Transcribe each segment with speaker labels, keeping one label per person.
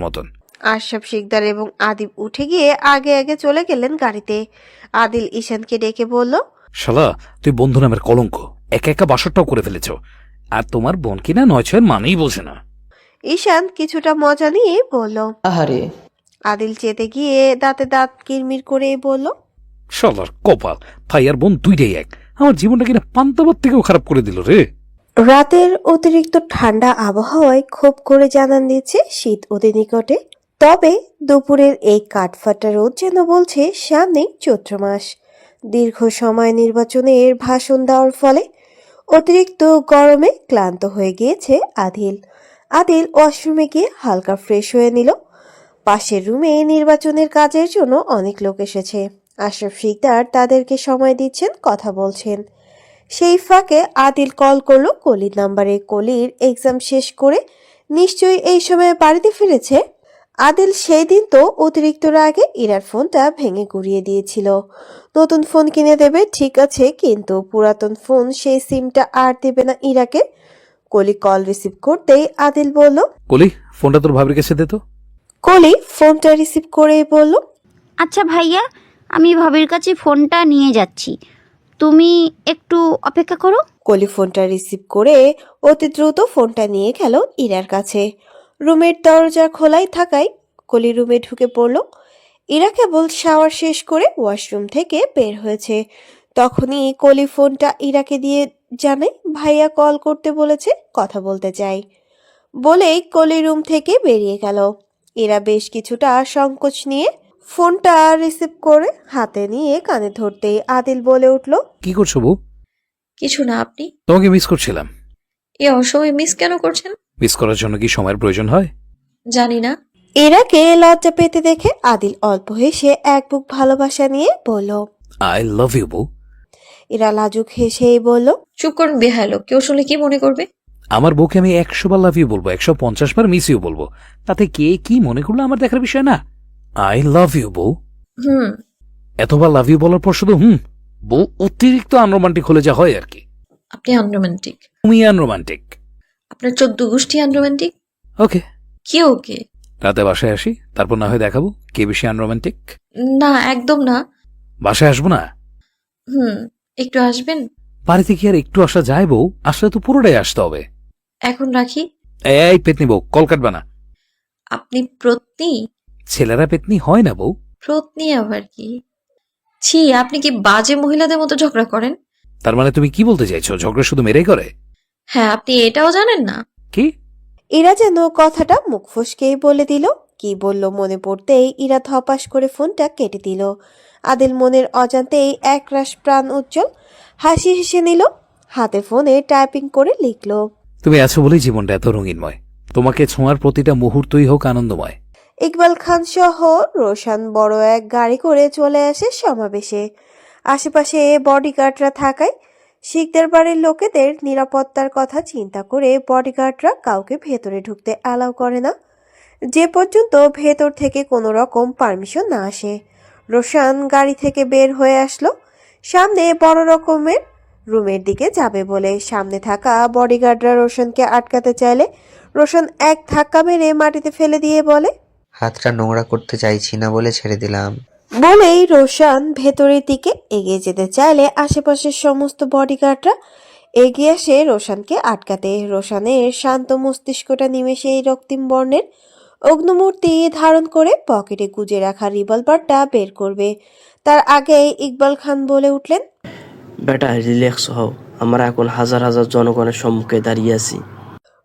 Speaker 1: মতন
Speaker 2: আশরাফ শিকদার এবং আদিব উঠে গিয়ে আগে আগে চলে গেলেন গাড়িতে। আদিল ঈশানকে ডেকে বলল,
Speaker 1: শালা তুই বন্ধু নামের কলঙ্ক, একা একা বাসরটাও করে ফেলেছ। আর তোমার বোন কিনা 9-6 মানেই বোঝে না।
Speaker 2: ঈশান কিছুটা মজা নিয়ে বলল।
Speaker 3: আহারে,
Speaker 2: আদিল চেতে গিয়ে দাঁতে দাঁত কিরমির করে বলল,
Speaker 1: শালার কপাল, ভাই আর বোন দুইটাই এক। আমার জীবনটা কিনা পান্তাবাদ থেকেও খারাপ করে দিল রে।
Speaker 2: রাতের অতিরিক্ত ঠান্ডা আবহাওয়ায় ক্ষোভ করে জানান দিচ্ছে শীত অতি নিকটে। তবে দুপুরের এই কাঠফাটা রোদ যেন বলছে সামনেই চৈত্র মাস। দীর্ঘ সময় নির্বাচনের ভাষণ দেওয়ার ফলে অতিরিক্ত গরমে ক্লান্ত হয়ে গিয়েছে আদিল। আদিল ওয়াশরুমে গিয়ে হালকা ফ্রেশ হয়ে নিল। পাশের রুমে নির্বাচনের কাজের জন্য অনেক লোক এসেছে। আশরাফ শিকদার তাদেরকে সময় দিচ্ছেন, কথা বলছেন। সেই ফাঁকে আদিল কল করলো কলির নাম্বারে। কলির এক্সাম শেষ করে নিশ্চয়ই এই সময় বাড়িতে ফিরেছে। আদিল সেই দিন তো অতিরিক্ত রাগে ইরার ফোনটা ভেঙে গুড়িয়ে দিয়েছিল। নতুন ফোন কিনে দেবে ঠিক আছে, কিন্তু পুরাতন ফোন সেই সিমটা আর দেবে না ইরাকে। কলি কল রিসিভ করতেই আদিল বলল,
Speaker 1: কলি, ফোনটা তোর ভাবির কাছে দে তো।
Speaker 2: কলি ফোনটা রিসিভ করেই বলল,
Speaker 4: আচ্ছা ভাইয়া, আমি ভাবির কাছে ফোনটা নিয়ে যাচ্ছি, তুমি একটু অপেক্ষা করো।
Speaker 2: কলি ফোনটা রিসিভ করে অতি দ্রুত ফোনটা নিয়ে গেল ইরার কাছে। রুমের দরজা খোলাই থাকায় কলি রুমে ঢুকে পড়ল। ইরা কেবল শাওয়ার শেষ করে ওয়াশরুম থেকে বের হয়েছে। তখনই কলি ফোনটা ইরাকে দিয়ে জানায় ভাইয়া কল করতে বলেছে, কথা বলতে চাই। বলেই কলি রুম থেকে বেরিয়ে গেল। ইরা বেশ কিছুটা সংকোচ নিয়ে ফোনটা রিসিভ করে হাতে নিয়ে কানে ধরতেই আদিল বলে উঠল,
Speaker 1: কি করছো বউ?
Speaker 3: কিছু না। আপনি?
Speaker 1: তোমাকে মিস করছিলাম।
Speaker 3: এ অসময়ে মিস কেন করছেন?
Speaker 1: মিস করার জন্য কি সময়ের প্রয়োজন হয়?
Speaker 3: জানি না।
Speaker 2: ইরাকে লজ্জা পেতে দেখে আদিল অল্প হেসে এক বুক ভালোবাসা নিয়ে বলল,
Speaker 1: আই লাভ ইউ বউ।
Speaker 2: ইরা লাজুক হেসেই বলল,
Speaker 3: চুপ করুন বেহায়ালো, কেউ শুনলে কি মনে করবে?
Speaker 1: আমার বউকে আমি 100 বার লাভ ইউ বলবো, 150 বার মিস ইউ বলবো, তাতে কে কি মনে করলো আমার দেখার বিষয় না। আই লাভ ইউ বউ।
Speaker 3: হুম।
Speaker 1: এতবার লাভ ইউ বলার পর শুধু বউ অতিরিক্ত আনরোমান্টিক হলে যা হয় আর কি।
Speaker 3: আপনি আনরোমান্টিক।
Speaker 1: তুমি আনরোমান্টিক।
Speaker 3: আপনার 14 গোষ্ঠী আনরোমান্টিক।
Speaker 1: ওকে,
Speaker 3: কি ওকে?
Speaker 1: রাতে বাসায় আসি, তারপর না হয় দেখাবো কে বেশি আনরোমান্টিক।
Speaker 3: না, একদম না।
Speaker 1: বাসায় আসবো না?
Speaker 3: একটু আসবেন?
Speaker 1: বাড়িতে কি আর একটু আসা যায় বউ? আসলে তো পুরোটাই আসতে হবে।
Speaker 3: এখন রাখি।
Speaker 1: এই পেতনি বউ, কল কাটবা না।
Speaker 3: আপনি প্রত্নী?
Speaker 1: ছেলেরা পেতনি হয় না বউ।
Speaker 3: প্রত্নী আবার কি? ছি, আপনি কি বাজে মহিলাদের মতো ঝগড়া করেন?
Speaker 1: তার মানে তুমি কি বলতে চাইছো, ঝগড়া শুধু মেরেই করে?
Speaker 3: হ্যাঁ, আপনি এটাও জানেন না?
Speaker 1: কি?
Speaker 2: ইরা যেন কথাটা মুখ ফসকেই বলে দিল। কি বলল মনে পড়তেই ইরা ধপাস করে ফোনটা কেটে দিল। আদিল মনের অজান্তেই একরাশ প্রাণ উজ্জ্বল হাসি হেসে নিল। হাতে ফোনে টাইপিং করে লিখল,
Speaker 1: তুমি আছো বলেই জীবনটা এত রঙিনময়। তোমাকে ছোঁয়ার প্রতিটা মুহূর্তই হোক আনন্দময়।
Speaker 2: ইকবাল খান সহ রোশান বড় এক গাড়ি করে চলে আসে সমাবেশে। আশেপাশে বডিগার্ডরা থাকায় শিকদার বাড়ির লোকেদের নিরাপত্তার কথা চিন্তা করে বডিগার্ডরা কাউকে ভেতরে ঢুকতে অ্যালাউ করে না, যে পর্যন্ত ভেতর থেকে কোনো রকম পারমিশন না আসে। রোশান গাড়ি থেকে বের হয়ে আসলো। সামনে বড় রকমের রুমের দিকে যাবে বলে সামনে থাকা বডিগার্ডরা রোশানকে আটকাতে চাইলে রোশান এক ধাক্কা মেরে মাটিতে ফেলে দিয়ে বলে,
Speaker 5: হাতটা নোংরা করতে চাইছি না বলে ছেড়ে দিলাম।
Speaker 2: বলেই রোশান ভেতরের দিকে এগিয়ে যেতে চাইলে আশেপাশের সমস্ত বডিগার্ডরা এগিয়ে আসে রোশানকে আটকাতে। রোশানের শান্ত মস্তিষ্কটা নিমেষেই রক্তিম বর্ণের অগ্নিমূর্তি ধারণ করে পকেটে গুজে রাখা রিভলভারটা বের করবে। তার আগে ইকবাল খান বলে উঠলেন,
Speaker 6: বেটা রিল্যাক্স হও, আমরা এখন হাজার হাজার জনগণের সম্মুখে দাঁড়িয়ে আছি।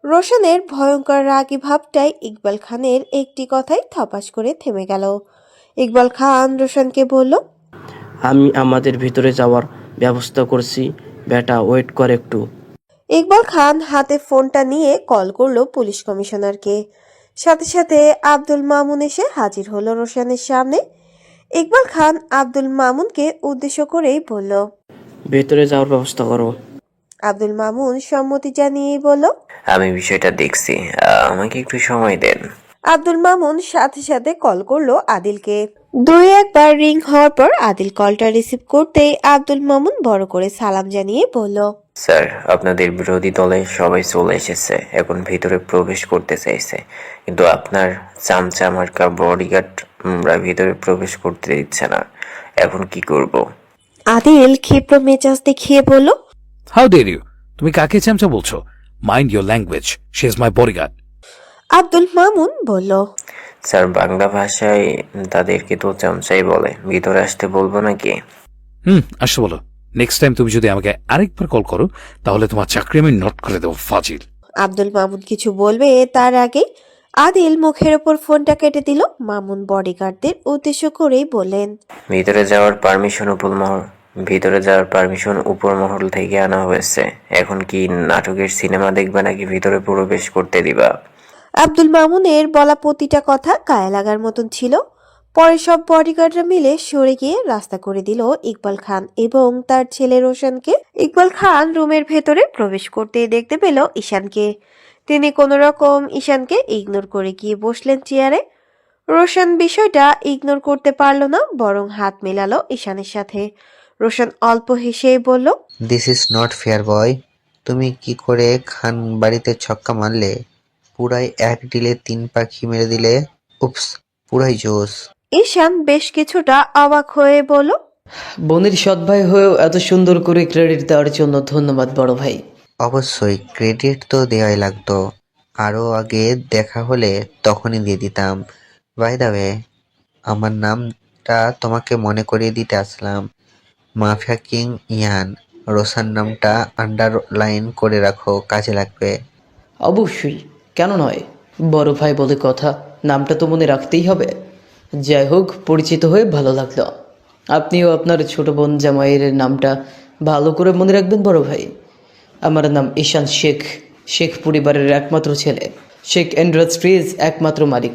Speaker 2: রোশানের ভয়ঙ্কর রাগী ভাবটাই ইকবাল খানের একটি কথাই থপাস করে থেমে গেল। ইকবাল খান রোশানকে বলল,
Speaker 6: আমি আমাদের ভিতরে যাওয়ার ব্যবস্থা করছি, বেটা ওয়েট কর একটু।
Speaker 2: ইকবাল খান হাতে ফোনটা নিয়ে কল করলো পুলিশ কমিশনারকে। সাথে সাথে আব্দুল মামুন এসে হাজির হলো রোশানের সামনে। ইকবাল খান আব্দুল মামুনকে উদ্দেশ্য করেই বলল,
Speaker 6: ভেতরে যাওয়ার ব্যবস্থা করো।
Speaker 2: আব্দুল মামুন সম্মতি জানিয়েই বলল,
Speaker 7: আমি বিষয়টা দেখছি, আমাকে একটু সময় দেন।
Speaker 2: আব্দুল মামুন সাথে সাথে কল করলো আদিলকে। দুই একবার রিং হওয়ার পর আদিল কলটা রিসিভ করতেই আব্দুল মামুন বড় করে সালাম জানিয়ে বলল,
Speaker 7: স্যার, আপনাদের বিরোধী দলে সবাই চলে এসেছে, এখন ভিতরে প্রবেশ করতে চাইছে, কিন্তু আপনার চামচা মার্কা বডিগার্ডরা ভিতরে প্রবেশ করতে দিচ্ছে না। এখন কি করব?
Speaker 2: আদিল ক্ষিপ্র মেজাজ দেখিয়ে বলল,
Speaker 1: হাউ ডেয়ার ইউ? তুমি কাকে চামচা বলছো? Mind your language, she is my bodyguard.
Speaker 2: Abdul Mamun বলল,
Speaker 7: স্যার, বাংলা ভাষায় তাদেরকে তো চামচাই বলে। ভিতরে আসতে বলবো নাকি?
Speaker 1: আসতে বলো। নেক্সট টাইম তুমি যদি আমাকে আরেকবার কল করো তাহলে তোমার চাকরি আমি নট করে দেবো, ফাজিল।
Speaker 2: আব্দুল মামুন কিছু বলবে তার আগে আদিল মুখের ওপর ফোনটা কেটে দিল। মামুন বডিগার্ডদের উদ্দেশ্য করেই বললেন,
Speaker 7: ভিতরে যাওয়ার পারমিশন উপর মহল থেকে আনা হয়েছে। এখন কি নাটকের সিনেমা দেখবে নাকি ভিতরে প্রবেশ করতে দিবা?
Speaker 2: আব্দুল মামুনের বলা প্রতিটা কথা গায়ে লাগার মতন ছিল। পরে সব বডিগার্ডরা মিলে সরে গিয়ে রাস্তা করে দিল ইকবাল খান এবং তার ছেলে রোশনকে। ইকবাল খান রুমের ভেতরে প্রবেশ করতে দেখতে পেল ঈশানকে। তিনি কোনো রকম ঈশানকে ইগনোর করে গিয়ে বসলেন চেয়ারে। রোশন বিষয়টা ইগনোর করতে পারল না, বরং হাত মেলালো ঈশানের সাথে। রোশন অল্প হেসেই বলল,
Speaker 5: দিস ইজ নট ফেয়ার বয়। তুমি কি করে খান বাড়িতে ছক্কা মারলে? পুরাই এক ডিলে 3 পাখি মেরে দিলে। উপস, পুরাই জোস।
Speaker 2: ঈশান বেশ কিছুটা অবাক হয়ে বলল,
Speaker 8: বোনের সৎ ভাই হয়েও এত সুন্দর করে ক্রেডিট দেওয়ার জন্য ধন্যবাদ বড় ভাই।
Speaker 5: অবশ্যই ক্রেডিট তো দেওয়াই লাগতো, আরও আগে দেখা হলে তখনই দিয়ে দিতাম। বাই দ্য ওয়ে, আমার নামটা তোমাকে মনে করিয়ে দিতে আসলাম, মাফিয়া কিং ইয়ান। রোশান নামটা আন্ডারলাইন করে রাখো, কাজে লাগবে।
Speaker 8: অবশ্যই, কেন নয়, বড় ভাই বলে কথা, নামটা তো মনে রাখতেই হবে। যাই হোক, পরিচিত হয়ে ভালো লাগলো। আপনিও আপনার ছোট বোন জামাইয়ের নামটা ভালো করে মনে রাখবেন বড় ভাই। আমার নাম ঈশান শেখ, শেখ পরিবারের একমাত্র ছেলে, শেখ ইন্ডাস্ট্রিজ একমাত্র মালিক।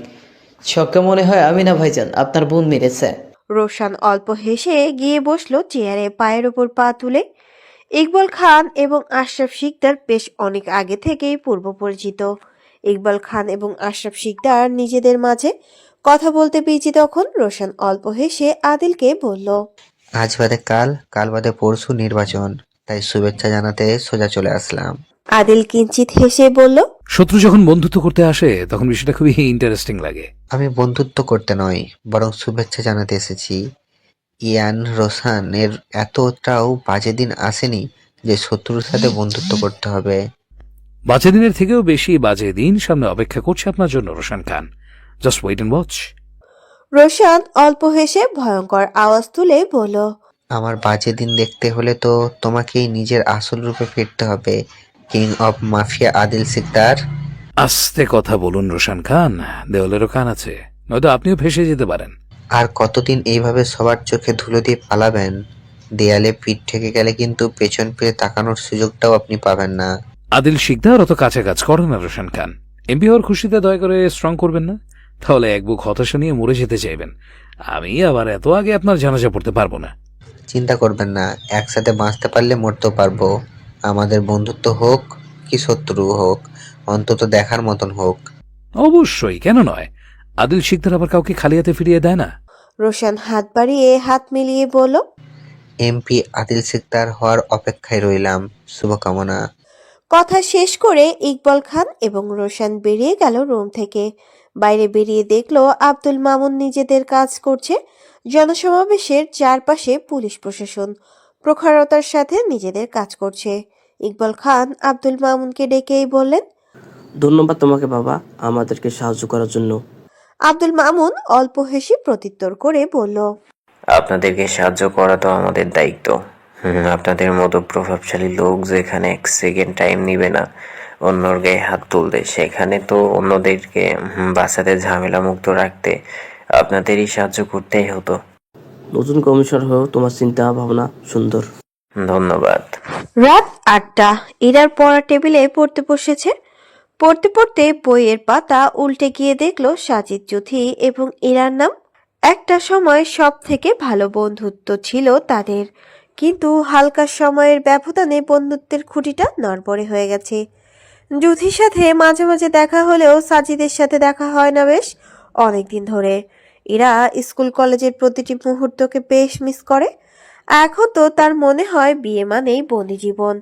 Speaker 8: ছক্কা মনে হয় আমি না ভাইজান, আপনার বোন মেরেছে।
Speaker 2: রোশান অল্প হেসে গিয়ে বসলো চেয়ারে, পায়ের ওপর পা তুলে। ইকবাল খান এবং আশরাফ শিকদার বেশ অনেক আগে থেকেই পূর্ব পরিচিত। ইকবাল খান এবং আশরাফ শিকদার নিজেদের মাঝে কথা বলতে পেয়েছি তখন। রোশান অল্প হেসে আদিলকে বলল,
Speaker 5: আজ বাদে কাল, কাল বাদে পরশু নির্বাচন, তাই শুভেচ্ছা জানাতে সোজা চলে আসলাম।
Speaker 2: আদিল কিঞ্চিত হেসে বলল,
Speaker 1: শত্রু যখন বন্ধুত্ব করতে আসে তখন বিষয়টা খুবই ইন্টারেস্টিং লাগে।
Speaker 5: আমি বন্ধুত্ব করতে নয়, বরং শুভেচ্ছা জানাতে এসেছি। ইয়ান রোশান এর এতটাও বাজে দিন আসেনি যে শত্রুর সাথে বন্ধুত্ব করতে হবে।
Speaker 1: বাজে দিনের থেকেও বেশি বাজে দিন সামনে অপেক্ষা করছে আপনার জন্য Roshan Khan. Just wait and watch.
Speaker 2: Roshan অল্প হেসে ভয়ঙ্কর আওয়াজ তুলে বলল,
Speaker 5: আমার বাজে দিন দেখতে হলে তো তোমাকেই নিজের আসল রূপে ফিরতে হবে, king of mafia Adil Sikdar.
Speaker 1: আস্তে কথা বলুন রোশন খান, দেওয়ালেরও কান আছে, নয়তো আপনিও ভেসে যেতে পারেন।
Speaker 5: আর কতদিন এইভাবে সবার চোখে ধুলো দিয়ে পালাবেন? দেয়ালে পিঠ ঠেকে গেলে কিন্তু পেছন ফিরে তাকানোর সুযোগটাও আপনি পাবেন না।
Speaker 1: আদিল শিকদার অত কাছে কাজ করে না রোশন খান। এমপি হওয়ার খুশিতে দয়া করে স্ট্রং করবেন না, তাহলে এক বুক হতাশা নিয়ে মরে যেতে চাইবেন। আমি আবার এত আগে আপনার জানাজা পড়তে পারবো না।
Speaker 5: চিন্তা করবেন না, একসাথে বাঁচতে পারলে মরতেও পারবো। আমাদের বন্ধুত্ব হোক কি শত্রু হোক, অন্তত দেখার মতন হোক।
Speaker 1: অবশ্যই, কেন নয়? আদিল শিকদার আবার কাউকে খালি হাতে ফিরিয়ে দেয় না।
Speaker 2: রোশান হাত বাড়িয়ে হাত মিলিয়ে বলল,
Speaker 5: এমপি আদিল সিকদার হওয়ার অপেক্ষায় রইলাম। শুভকামনা।
Speaker 2: কথা শেষ করে ইকবাল খান এবং রোশান বেরিয়ে গেল রুম থেকে। বাইরে বেরিয়ে দেখলো আব্দুল মামুন নিজেদের কাজ করছে। জনসমাবেশের চারপাশে পুলিশ প্রশাসন প্রখরতার সাথে নিজেদের কাজ করছে। ইকবাল খান আব্দুল মামুনকে ডেকেই বললেন,
Speaker 6: ধন্যবাদ তোমাকে বাবা, আমাদেরকে সাহায্য করার জন্য।
Speaker 2: আব্দুল মামুন অল্প হেসে প্রত্যুত্তর করে বলল,
Speaker 7: আপনাদেরকে সাহায্য করা তো আমাদের দায়িত্ব। আপনাদের মতো প্রভাবশালী লোক যেখানে 1 সেকেন্ড টাইম নিবে না অন্যর গায়ে হাত তুলতে, সেখানে তো অন্যদেরকে বাঁচাতে, ঝামেলা মুক্ত রাখতে আপনাদেরই সাহায্য করতেই হতো।
Speaker 6: নতুন কমিশনার হয়েও তোমার চিন্তা ভাবনা সুন্দর।
Speaker 7: ধন্যবাদ।
Speaker 2: রাত 8টা। ইরার পড়া টেবিলে পড়তে বসেছে। পড়তে পড়তে বইয়ের পাতা উল্টে গিয়ে দেখলো সাজিদ জুথি এবং ইরার নাম। একটা সময় সব থেকে ভালো বন্ধুত্ব ছিল তাদের, কিন্তু হালকা সময়ের ব্যবধানে বন্ধুত্বের খুঁটিটা নড়বড়ে হয়ে গেছে। জুথির সাথে মাঝে মাঝে দেখা হলেও সাজিদের সাথে দেখা হয় না বেশ অনেকদিন ধরে। ইরা স্কুল কলেজের প্রতিটি মুহূর্তকে বেশ মিস করে। এখন তো তার মনে হয় বিয়ে মানেই বন্দি জীবন।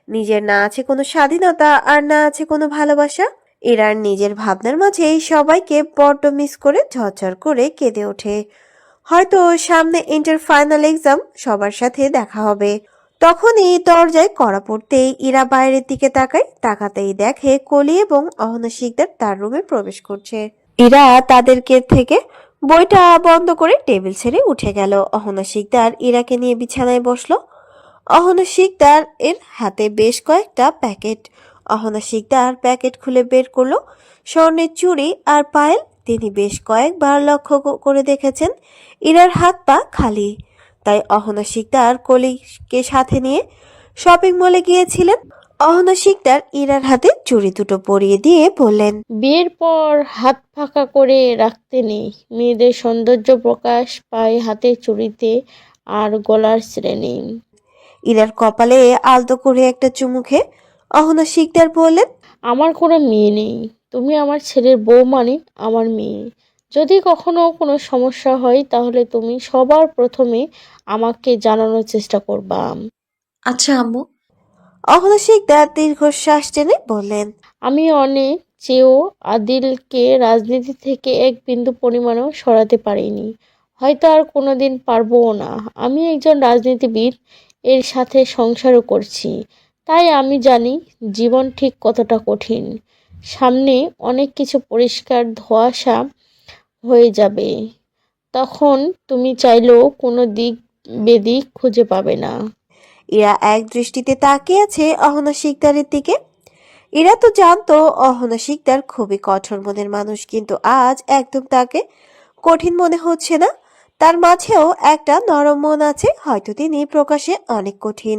Speaker 2: নিজের না আছে কোনো স্বাধীনতা আর না আছে কোনো ভালোবাসা। ইরার নিজের ভাবনার মাঝেই সবাইকে বড্ড মিস করে ঝরঝর করে কেঁদে ওঠে। হয়তো সামনে ইন্টার ফাইনাল এক্সাম, সবার সাথে দেখা হবে। তখনই দরজায় কড়া পড়তেই ইরা বাইরের দিকে তাকায়। তাকাতেই দেখে কলি এবং অহনা শিকদার তার রুমে প্রবেশ করছে। ইরা তাদেরকে থেকে বইটা বন্ধ করে টেবিল ছেড়ে উঠে গেল। অহনা শিকদার ইরাকে নিয়ে বিছানায় বসলো। অহনা শিকদার এর হাতে বেশ কয়েকটা প্যাকেট। অহনা শিকদার প্যাকেট খুলে বের করলো স্বর্ণের চুড়ি আর পায়েল। তিনি বেশ কয়েকবার লক্ষ্য করে দেখেছেন ইরার হাত পা খালি। তাই অহনা শিকদার কলিকে সাথে নিয়ে শপিং মলে গিয়েছিলেন। অহনা শিকদার ইরার হাতে চুড়ি দুটো পরিয়ে দিয়ে বললেন,
Speaker 9: বিয়ের পর হাত ফাঁকা করে রাখতে নেই। মেয়েদের সৌন্দর্য প্রকাশ পায় হাতের চুড়িতে আর গলার শ্রেণী।
Speaker 2: ইরার কপালে আলতো করে একটা চুমু খেয়ে অহনা শিকদার বললেন,
Speaker 9: আমার কোনো মেয়ে নেই, তুমি আমার ছেলের বউ মানে আমার মেয়ে। যদি কখনো কোনো সমস্যা হয় তাহলে তুমি সবার প্রথমে আমাকে জানানোর চেষ্টা করবা।
Speaker 3: আচ্ছা আম্মু।
Speaker 2: অহনা শিকদার দীর্ঘশ্বাস টেনে বললেন,
Speaker 9: আমি অনেক চেয়েও আদিলকে রাজনীতি থেকে এক বিন্দু পরিমাণও সরাতে পারিনি, হয়তো আর কোনোদিন পারবও না। আমি একজন রাজনীতিবিদ, এর সাথে সংসারও করছি, তাই আমি জানি জীবন ঠিক কতটা কঠিন। সামনে অনেক কিছু পরিষ্কার ধোঁয়াশা হয়ে যাবে, তখন তুমি চাইলেও কোনো দিক বেদিক খুঁজে পাবে না।
Speaker 2: ইরা এক দৃষ্টিতে তাকিয়ে আছে অহনা শিকদারের দিকে। ইরা তো জানতো অহনা শিকদার খুবই কঠোর মনের মানুষ, কিন্তু আজ একদম তাকে কঠিন মনে হচ্ছে না। তার মাঝেও একটা নরম মন আছে। হয়তো তিনি প্রকাশে অনেক কঠিন,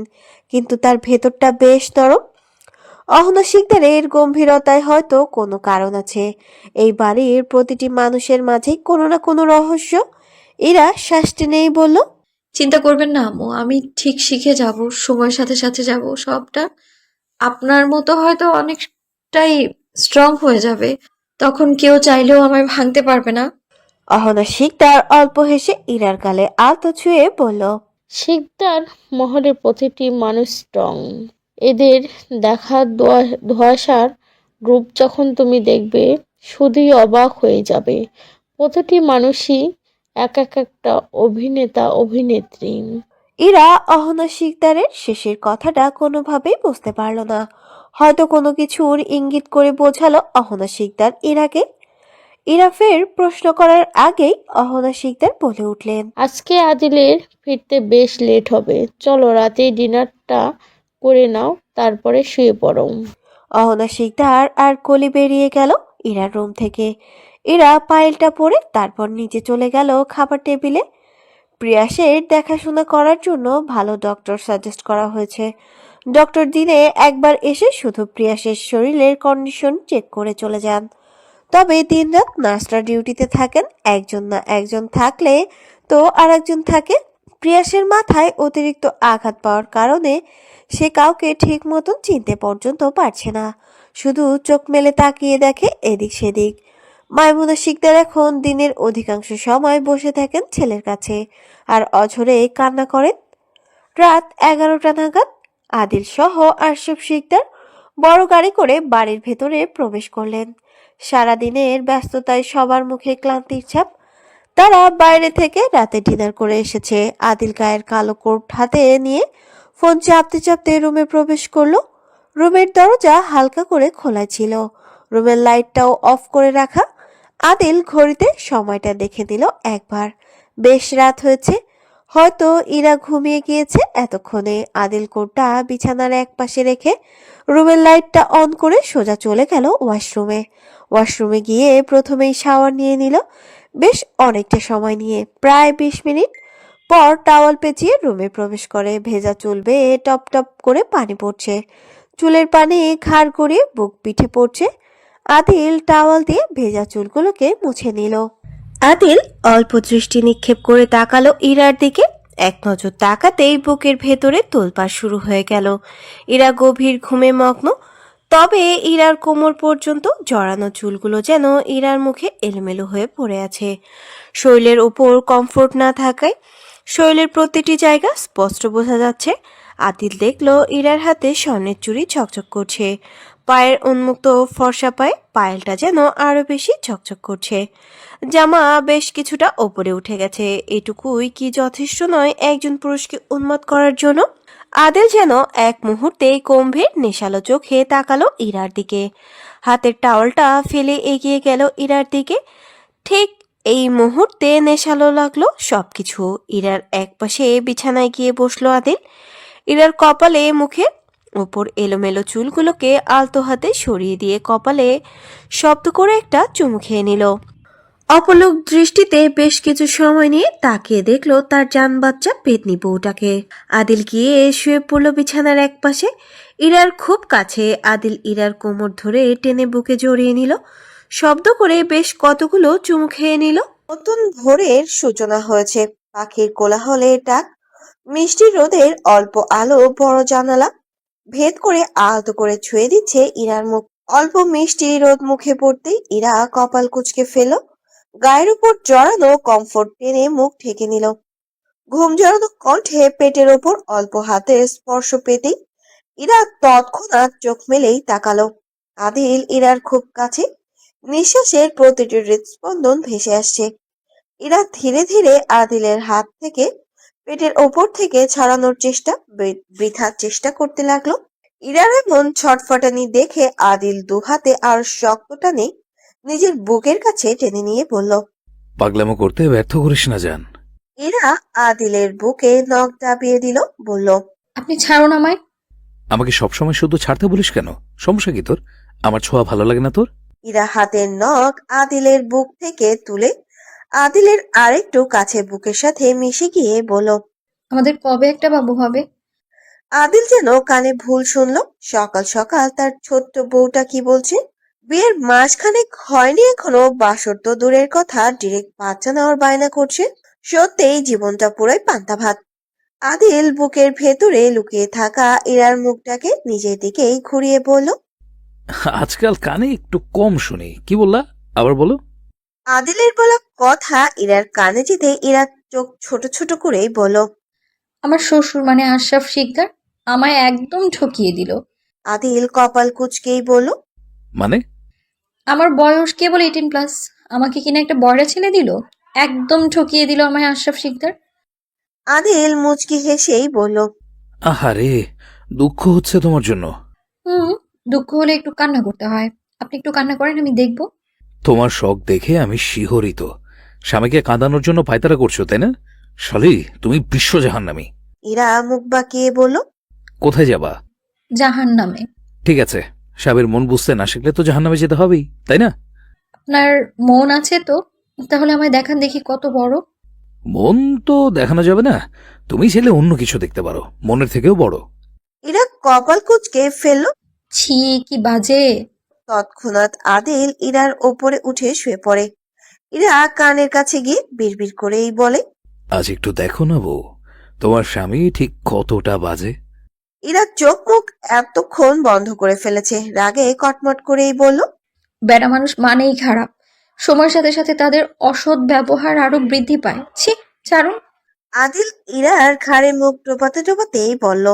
Speaker 2: কিন্তু তার ভেতরটা বেশ নরম। অহনা শিকদারের গম্ভীরতায় হয়তো কোনো কারণ আছে। এই বাড়ির প্রতিটি মানুষের মাঝেই কোনো না কোনো রহস্য। ইরা শ্বাস টেনেই বলল,
Speaker 3: চিন্তা করবেন না আম্মু, আমি ঠিক শিখে যাব, সময়ের সাথে সাথে যাব সবটা। আপনার মতো হয়তো অনেকটাই স্ট্রং হয়ে যাবে, তখন কেউ চাইলেও আমায় ভাঙতে পারবে না।
Speaker 2: অহনা শিকদার অল্প হেসে ইরার গালে আলতো ছুঁয়ে বলল,
Speaker 9: শিকদার মহলের প্রতিটি মানুষ স্ট্রং। এদের দেখা ধোঁয়াশার রূপ যখন তুমি দেখবে শুধুই অবাক হয়ে যাবে। প্রতিটি মানুষই এক এক একটা অভিনেতা অভিনেত্রী।
Speaker 2: ইরা অহনা শিকদারের শেষের কথাটা কোনোভাবেই বুঝতে পারল না। হয়তো কোনো কিছুর ইঙ্গিত করে বোঝালো অহনা শিকদার ইরাকে। ইরা ফের প্রশ্ন করার আগেই অহনা শিকদার বলে উঠলেন,
Speaker 9: আজকে আদিলের ফিরতে বেশ লেট হবে, চলো রাতে ডিনারটা করে নাও, তারপরে শুয়ে পড়ো।
Speaker 2: অহনা শিকদার আর কলি বেরিয়ে গেল ইরার রুম থেকে। ইরা পায়েলটা পরে তারপর নিচে চলে গেল খাবার টেবিলে। প্রিয়াসের দেখাশোনা করার জন্য ভালো ডক্টর সাজেস্ট করা হয়েছে। ডক্টর দিনে একবার এসে শুধু প্রিয়াসের শরীরের কন্ডিশন চেক করে চলে যান। তবে দিনরাত নার্সরা ডিউটিতে থাকেন, একজন না একজন থাকলে তো আর একজন থাকে। প্রিয়াসের মাথায় অতিরিক্ত আঘাত পাওয়ার কারণে সে কাউকে ঠিক মতন চিনতে পর্যন্ত পারছে না। শুধু চোখ মেলে তাকিয়ে দেখে এদিক সেদিক। মাইমুনা শিকদার এখন দিনের অধিকাংশ সময় বসে থাকেন ছেলের কাছে আর অঝরে কান্না করেন। রাত 11টা নাগাদ আদিল সহ আশরাফ শিকদার বড় গাড়ি করে বাড়ির ভেতরে প্রবেশ করলেন। সারাদিনের ব্যস্ততায় সবার মুখে ক্লান্তির ছাপ। তারা বাইরে থেকে রাতে ডিনার করে এসেছে। আদিল গায়ের কালো কোট হাতে নিয়ে ফোন চাপতে চাপতে রুমে প্রবেশ করলো। রুমের দরজা হালকা করে খোলা ছিল, রুমের লাইটটাও অফ করে রাখা। আদিল ঘড়িতে সময়টা দেখে নিল একবার। বেশ রাত হয়েছে, হয়তো ইরা ঘুমিয়ে গিয়েছে এতক্ষণে। আদিল কোটটা বিছানার এক পাশে রেখে রুমের লাইটটা অন করে সোজা চলে গেল ওয়াশরুমে। ওয়াশরুমে গিয়ে প্রথমেই শাওয়ার নিয়ে নিল, বেশ অনেকটা সময় নিয়ে, প্রায় 20 মিনিট পর টাওয়াল পেঁচিয়ে রুমে প্রবেশ করে। ভেজা চুল বেয়ে টপ টপ করে পানি পড়ছে, চুলের পানি ঘাড় গড়িয়ে বুক পিঠে পড়ছে। আদিল টাওয়াল দিয়ে ভেজা চুলগুলোকে মুছে নিল। আদিল অল্প দৃষ্টি নিক্ষেপ করে তাকালো ইরার দিকে। এক নজর তাকাতেই বুকের ভেতরে তোলপাড় শুরু হয়ে গেল। ইরা গভীর ঘুমে মগ্ন, তবে ইরার কোমর পর্যন্ত জড়ানো চুলগুলো যেন ইরার মুখে এলোমেলো হয়ে পড়ে আছে। শরীরের উপর কমফোর্ট না থাকায় শরীরের প্রতিটি জায়গা স্পষ্ট বোঝা যাচ্ছে। আদিল দেখলো ইরার হাতে স্বর্ণের চুড়ি চকচক করছে। পায়ের উন্মুক্ত ফর্সা পায়ে পায়েলটা যেন আরো বেশি চকচক করছে। জামা বেশ কিছুটা ওপরে উঠে গেছে। এটুকুই কি যথেষ্ট নয় একজন পুরুষকে উন্মাদ করার জন্য? আদিল যেন এক মুহূর্তে গম্ভীর নেশালো চোখে তাকালো ইরার দিকে। হাতের টাওয়ালটা ফেলে এগিয়ে গেল ইরার দিকে। ঠিক এই মুহূর্তে নেশালো লাগলো সবকিছু। ইরার একপাশে বিছানায় গিয়ে বসলো আদিল। ইরার কপালে মুখে ওপর এলোমেলো চুলগুলোকে আলতো হাতে সরিয়ে দিয়ে কপালে শব্দ করে একটা চুমু খেয়ে নিল। অপলক দৃষ্টিতে বেশ কিছু সময় নিয়ে তাকিয়ে দেখলো তার জান বাচ্চা পেতনি বউটাকে। আদিল গিয়ে শুয়ে পড়ল বিছানার একপাশে। ইরার খুব কাছে। আদিল ইরার কোমর ধরে টেনে বুকে জড়িয়ে নিল। শব্দ করে বেশ কতগুলো চুমু খেয়ে নিল। নতুন ভোরের সূচনা হয়েছে। পাখির কোলাহলের ডাক, মিষ্টি রোদের অল্প আলো বড় জানালা ভেদ করে আলতো করে ছুঁয়ে দিচ্ছে ইরার মুখ। অল্প মিষ্টি রোদ মুখে পড়তেই ইরা কপাল কুঁচকে ফেল। গায়ের উপর জড়ানো কমফোর্ট টেনে মুখ ঢেকে নিল। ঘুম জড়ানো কণ্ঠে পেটের ওপর অল্প হাতের স্পর্শ পেতেই ইরা তৎক্ষণাৎ চোখ মেলেই তাকালো। আদিল ইরার খুব কাছে। নিঃশ্বাসের প্রতিটি হৃদস্পন্দন ভেসে আসছে। ইরা ধীরে ধীরে আদিলের হাত থেকে পেটের ওপর থেকে ছাড়ানোর বৃথা চেষ্টা করতে লাগলো। ইরার এমন ছটফটানি দেখে আদিল দুহাতে আর শক্ত টানে নিজের বুকের কাছে টেনে নিয়ে বলল,
Speaker 1: পাগলামো করতে ব্যর্থ করিস না জান।
Speaker 2: ইরা আদিলের বুকে নখ দাবিয়ে দিল, বলল,
Speaker 3: আপনি ছাড়ুন আমায়।
Speaker 1: আমাকে সবসময় শুধু ছাড়তে বলিস কেন? সমস্যা কি তোর? আমার ছোঁয়া ভালো লাগে না তোর?
Speaker 2: ইরা হাতের নখ আদিলের বুক থেকে তুলে আদিলের আরেকটু কাছে বুকের সাথে মিশে গিয়ে বলল,
Speaker 3: আমাদের কবে একটা বাবু হবে?
Speaker 2: আদিল যেন কানে ভুল শুনলো। সকাল সকাল তার ছোট্ট বউটা কি বলছে? বিয়ের মাসখানেক হয়নি এখনো, বাসর তো দূরের কথা, ডিরেক্ট বাচ্চা নেওয়ার বায়না করছে। সত্যিই জীবনটা পুরোই পান্তা ভাত। আদিল বুকের ভেতরে লুকিয়ে থাকা ইরার মুখটাকে নিজের দিকেই ঘুরিয়ে বলল,
Speaker 1: আজকাল কানে একটু কম শুনি। কি বললা? আবার বলো।
Speaker 2: আদিলের বলা কথা ইরার কানে যেতে ইরা চোখ ছোট ছোট করেই বলল,
Speaker 3: আমার শ্বশুর মানে আশরাফ শিকদার আমায় একদম ঠকিয়ে দিল।
Speaker 2: আদিল কপাল কুঁচকেই বলল,
Speaker 1: মানে?
Speaker 3: আমার বয়স কেবল 18+। আমাকে কিনা একটা বয়রা ছেলে দিল। একদম ঠকিয়ে দিল আমায় আশরাফ শিকদার।
Speaker 2: আদিল মুচকি হেসেই বলল,
Speaker 1: আহারে, দুঃখ হচ্ছে তোমার জন্য।
Speaker 3: দুঃখ হলে একটু কান্না করতে হয়। আপনি একটু কান্না করেন, আমি দেখব।
Speaker 1: তোমার শখ দেখে আমি শিহরিত। স্বামীকে কাঁদানোর জন্য পায়তারা করছো, তাই না? শালি, তুমি বিশ্ব জাহান্নামী।
Speaker 2: ইরা মুখ বাঁকিয়ে বলল,
Speaker 1: কোথায় যাবা?
Speaker 3: জাহান্নামে।
Speaker 1: ঠিক আছে, স্বামীর মন বুঝতে না শিখলে তো জাহান্নামে যেতে হবেই, তাই না?
Speaker 3: আপনার মন আছে তো? তাহলে আমায় দেখান দেখি কত বড়।
Speaker 1: মন তো দেখানো যাবে না। তুমি ছেলে অন্য কিছু দেখতে পারো, মনের থেকেও বড়।
Speaker 2: ইরা কপাল কুঁচকে ফেলল।
Speaker 3: ছি, কি বাজে।
Speaker 2: তৎক্ষণাৎ আদিল ইরার ওপরে উঠে শুয়ে পড়ে। ইরা কানের কাছে গিয়ে বিড়বিড় করেই বলে,
Speaker 1: আজ একটু দেখো না বউ, তোমার স্বামী ঠিক কতটা বাজে।
Speaker 2: ইরা চোখ মুখ এতক্ষণ বন্ধ করে ফেলেছে। রাগে কটমট করেই বলল,
Speaker 3: বেড়া মানুষ মানেই খারাপ। সময়ের সাথে সাথে তাদের অসৎ ব্যবহার আরো বৃদ্ধি পায়। ছি, ছাড়ুন।
Speaker 2: আদিল ইরার ঘাড়ে মুখ টোপাতে টোপাতেই বলল,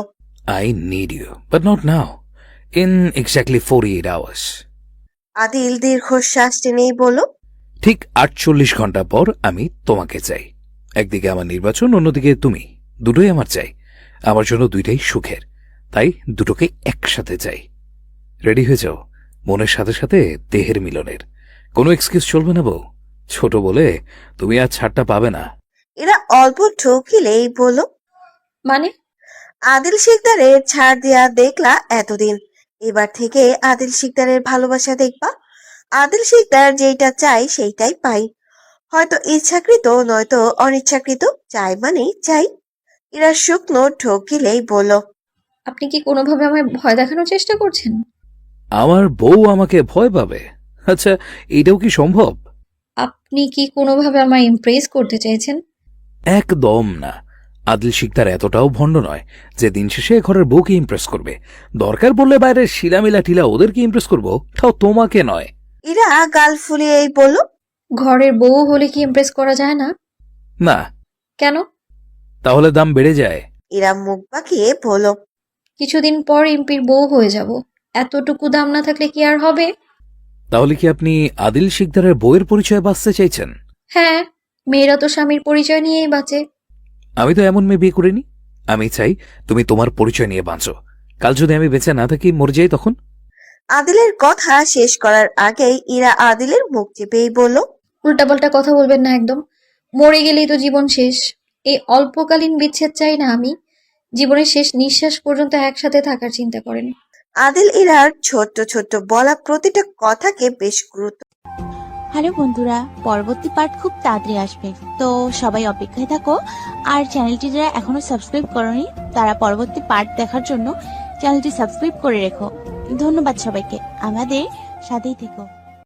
Speaker 1: I need you, but not now. In exactly 48 hours.
Speaker 2: Adil দীর্ঘশ্বাস টেনেই বলল,
Speaker 1: ঠিক 48 ঘন্টা পর আমি তোমাকে চাই। একদিকে আমার নির্বাচন, অন্যদিকে তুমি। দুটোই আমার চাই। আমার জন্য দুইটাই সুখের, তাই দুটোকে একসাথে চাই। রেডি হয়ে যাও, মনের সাথে সাথে দেহের মিলনের। কোনো এক্সকিউজ চলবে না বউ। ছোট বলে তুমি আর ছাড়টা পাবে না।
Speaker 2: এরা অল্প ঠকিলেই বলল,
Speaker 3: মানে?
Speaker 2: আদিল শিকদারের ছাড় দেয়া দেখলা এতদিন, এবার থেকে আদিল শিকদারের ভালোবাসা দেখবা। আদিল শিকদার যেটা চাই সেইটাই পাই, হয়তো ইচ্ছাকৃত নয়তো অনিচ্ছাকৃত। চাই মানে চাই। এরা শুকনো ঠকিলেই বলল,
Speaker 3: আপনি কি কোনোভাবে আমায় ভয় দেখানোর চেষ্টা করছেন?
Speaker 1: আমার বউ আমাকে ভয় পাবে? আচ্ছা, এটাও কি সম্ভব?
Speaker 3: আপনি কি কোনোভাবে আমায় ইমপ্রেস করতে চাইছেন?
Speaker 1: একদম না। আদিল শিকদার এতটাও ভণ্ড নয় যে দিন শেষে ঘরের বউকে ইমপ্রেস করবে। দরকার পড়লে বাইরের শিলামিলা টিলা ওদেরকে ইমপ্রেস করবো, তাও তোমাকে নয়।
Speaker 2: এরা গাল ফুলিয়েই বলল,
Speaker 3: ঘরের বউ হলে কি ইমপ্রেস করা যায় না?
Speaker 1: না।
Speaker 3: কেন?
Speaker 1: তাহলে দাম বেড়ে যায়।
Speaker 2: ইরা মুখ বাঁকিয়ে বলল,
Speaker 3: কিছুদিন পর এমপির বউ হয়ে যাব, এতটুকু দাম না থাকলে কি আর হবে?
Speaker 1: তাহলে কি আপনি আদিল শিকদারের বউয়ের পরিচয় বাঁচতে চাইছেন?
Speaker 3: হ্যাঁ, মেয়েরা তো স্বামীর পরিচয় নিয়েই বাঁচে।
Speaker 1: আমি তো এমন মেয়ে বিয়ে করিনি। আমি চাই তুমি তোমার পরিচয় নিয়ে বাঁচো। কাল যদি আমি বেঁচে না থাকি, মরে যাই, তখন?
Speaker 2: আদিলের কথা শেষ করার আগেই ইরা আদিলের মুখ চেপেই বলল,
Speaker 3: উল্টাপাল্টা কথা বলবেন না একদম। মরে গেলেই তো জীবন শেষ। এই অল্পকালীন বিচ্ছেদ চাই না আমি। জীবনের শেষ নিঃশ্বাস পর্যন্ত একসাথে থাকার চিন্তা করেন।
Speaker 2: আদিল ইরার ছোট্ট ছোট্ট বলা প্রতিটা কথাকে বেশ গুরুত্ব।
Speaker 10: হ্যালো বন্ধুরা, পরবর্তী পার্ট খুব তাড়াতাড়ি আসবে, তো সবাই অপেক্ষায় থাকো। আর চ্যানেলটি যারা এখনো সাবস্ক্রাইব করনি তারা পরবর্তী পার্ট দেখার জন্য চ্যানেলটি সাবস্ক্রাইব করে রেখো। ধন্যবাদ সবাইকে, আমাদের সাথেই থেকো।